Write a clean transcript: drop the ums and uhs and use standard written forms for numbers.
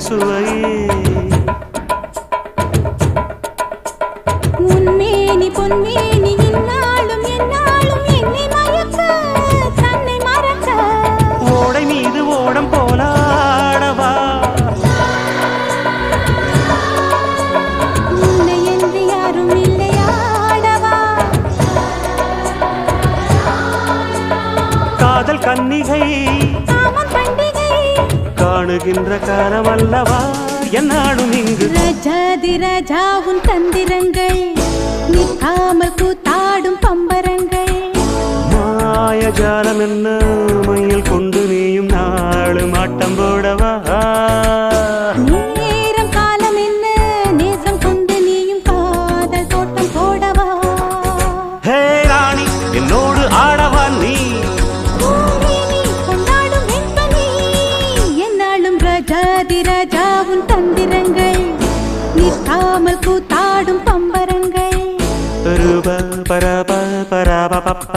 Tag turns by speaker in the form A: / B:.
A: சுவையே
B: உன்மேனி பொன்மேனி இன்னாலும் என்னாலும் என்னை மயக்க தன்னை மறக்க
A: ஓடை மீது ஓடம் போலாடவா
B: உன்னை என்று யாரும் இல்லையாடவா
A: காதல் கன்னிகை
B: காமம் பண்டிகை
A: காணுகின்ற காலம் அல்லவா என்னாலும் இங்கு
B: ரஜாதி ராஜா உன் தந்திரங்கள் நிற்காமல் கூத்தாடும் பம்பரங்கள்
A: மாயஜாலம் என்ன மையில் கொண்டு நீயும் நாளும் ஆட்டம் போடவா
B: நேரம் காலம் என்ன நேசம் கொண்டு நீயும் காதல் தோட்டம் போடவா
A: ஹே ராணி என்னோடு ஆடவா நீ
B: பூமேனி கொண்டாடும் வெண்பனி என்னாலும் ரஜாதி ராஜா உன் தந்திரங்கள் நிற்காமல் கூத்தாடும் பம்பரங்கள்
A: பருப பரப பரப பப்ப